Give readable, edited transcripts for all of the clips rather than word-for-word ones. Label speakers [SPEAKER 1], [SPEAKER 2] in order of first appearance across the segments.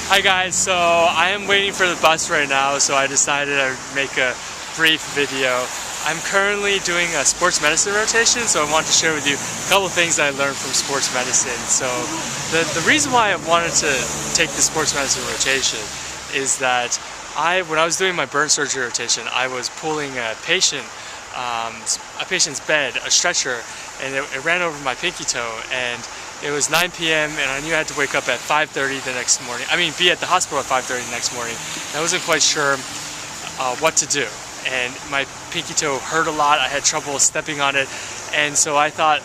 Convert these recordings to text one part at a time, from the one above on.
[SPEAKER 1] Hi guys, so I am waiting for the bus right now, so I decided I'd make a brief video. I'm currently doing a sports medicine rotation, so I wanted to share with you a couple of things that I learned from sports medicine. So the reason why I wanted to take the sports medicine rotation is that when I was doing my burn surgery rotation, I was pulling a patient's bed, a stretcher, and it ran over my pinky toe, and it was 9 p.m. and I knew I had to wake up at 5:30 the next morning. Be at the hospital at 5:30 the next morning. And I wasn't quite sure what to do. And my pinky toe hurt a lot. I had trouble stepping on it. And so I thought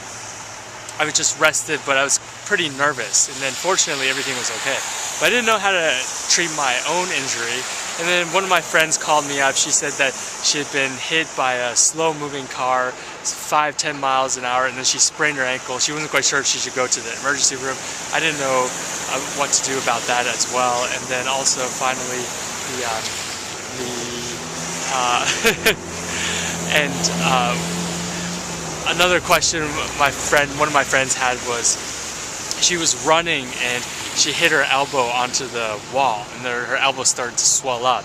[SPEAKER 1] I was just rested, but I was pretty nervous. And then fortunately everything was okay. But I didn't know how to treat my own injury. And then one of my friends called me up. She said that she had been hit by a slow-moving car, 5-10 miles an hour, and then she sprained her ankle. She wasn't quite sure if she should go to the emergency room. I didn't know what to do about that as well. And then also finally another question one of my friends had was, she was running and she hit her elbow onto the wall, and her elbow started to swell up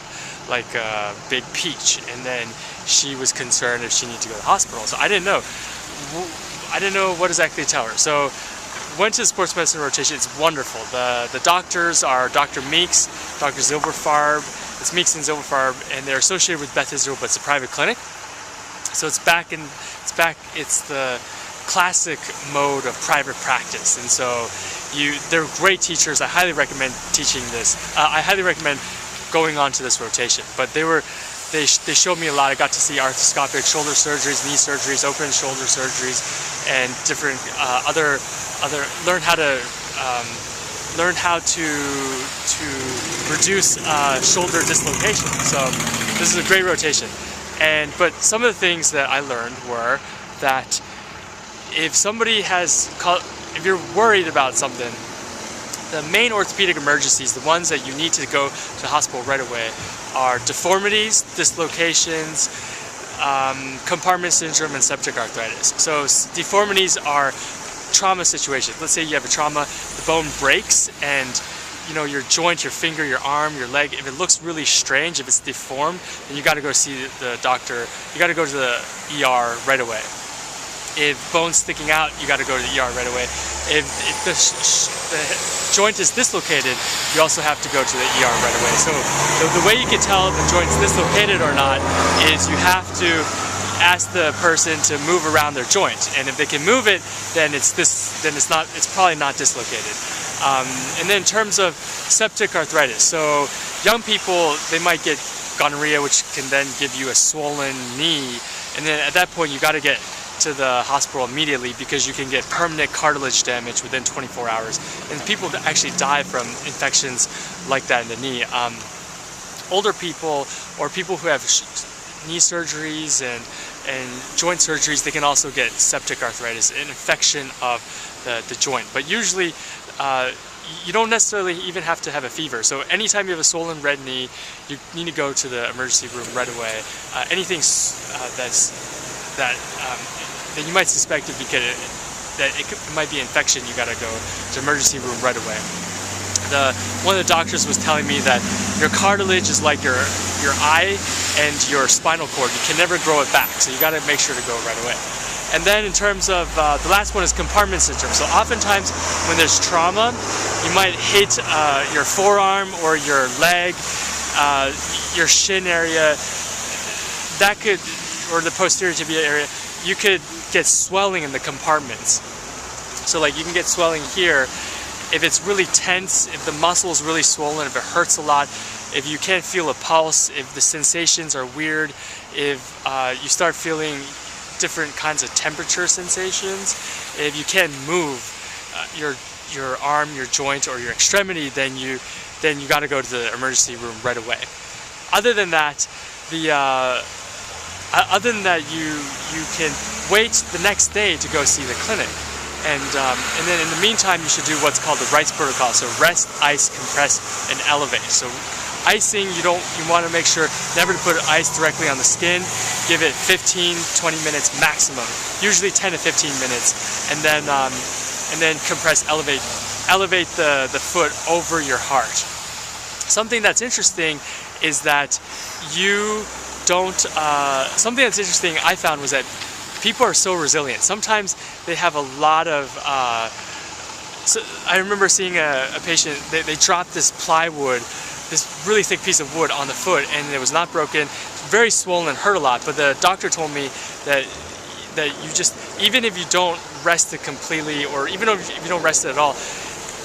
[SPEAKER 1] like a big peach, and then she was concerned if she needed to go to the hospital. So I didn't know what exactly to tell her. So went to the sports medicine rotation. It's wonderful. The doctors are Dr. Meeks, Dr. Zilberfarb. It's Meeks and Zilberfarb, and they're associated with Beth Israel, but it's a private clinic. So it's the classic mode of private practice, and so they're great teachers. I highly recommend teaching this. I highly recommend going on to this rotation. But they showed me a lot. I got to see arthroscopic shoulder surgeries, knee surgeries, open shoulder surgeries, and different learn how to reduce shoulder dislocation. So this is a great rotation. But some of the things that I learned were that if you're worried about something, the main orthopedic emergencies, the ones that you need to go to the hospital right away, are deformities, dislocations, compartment syndrome, and septic arthritis. So deformities are trauma situations. Let's say you have a trauma, the bone breaks, and your joint, your finger, your arm, your leg, if it looks really strange, if it's deformed, then you got to go see the doctor. You got to go to the ER right away. If bone's sticking out, you got to go to the ER right away. If the joint is dislocated, you also have to go to the ER right away. So the way you can tell if the joint's dislocated or not is you have to ask the person to move around their joint, and if they can move it, then it's probably not dislocated. And then in terms of septic arthritis, so young people, they might get gonorrhea, which can then give you a swollen knee, and then at that point you got to get to the hospital immediately because you can get permanent cartilage damage within 24 hours, and people actually die from infections like that in the knee. Older people or people who have knee surgeries and joint surgeries, they can also get septic arthritis, an infection of the joint. But usually you don't necessarily even have to have a fever. So anytime you have a swollen red knee, you need to go to the emergency room right away. Anything that you might suspect it might be infection, you gotta go to emergency room right away. One of the doctors was telling me that your cartilage is like your eye and your spinal cord. You can never grow it back, so you gotta make sure to go right away. And then in terms of, the last one is compartment syndrome. So oftentimes when there's trauma, you might hit your forearm or your leg, your shin area, or the posterior tibia area, you could get swelling in the compartments. So like you can get swelling here if it's really tense, if the muscle is really swollen, if it hurts a lot, if you can't feel a pulse, if the sensations are weird, if you start feeling different kinds of temperature sensations, if you can't move your arm, your joint, or your extremity, then you got to go to the emergency room right away. Other than that, you can wait the next day to go see the clinic, and then in the meantime you should do what's called the RICE protocol. So rest, ice, compress, and elevate. So icing, you want to make sure never to put ice directly on the skin. Give it 15-20 minutes maximum, usually 10 to 15 minutes, and then compress, elevate the foot over your heart. something that's interesting is that you don't, something that's interesting I found was that people are so resilient. Sometimes they have a lot of, so I remember seeing a patient, they dropped this plywood, this really thick piece of wood on the foot, and it was not broken, very swollen and hurt a lot, but the doctor told me that you just, even if you don't rest it completely, or even if you don't rest it at all,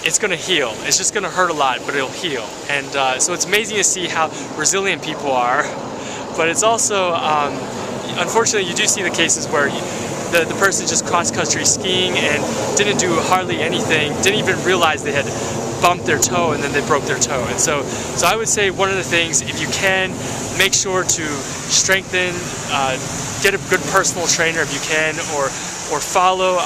[SPEAKER 1] it's going to heal. It's just going to hurt a lot, but it'll heal. And so it's amazing to see how resilient people are, but it's also, unfortunately, you do see the cases where the person just cross-country skiing and didn't do hardly anything, didn't even realize they had bumped their toe, and then they broke their toe. And so I would say one of the things, if you can, make sure to strengthen, get a good personal trainer if you can, or follow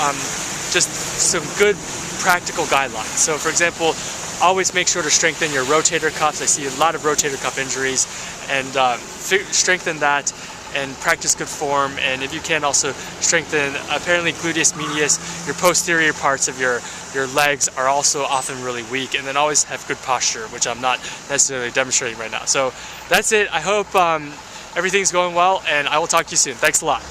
[SPEAKER 1] just some good practical guidelines. So for example, always make sure to strengthen your rotator cuffs. I see a lot of rotator cuff injuries, and strengthen that and practice good form. And if you can, also strengthen, apparently gluteus medius, your posterior parts of your legs are also often really weak. And then always have good posture, which I'm not necessarily demonstrating right now. So that's it. I hope everything's going well, and I will talk to you soon. Thanks a lot.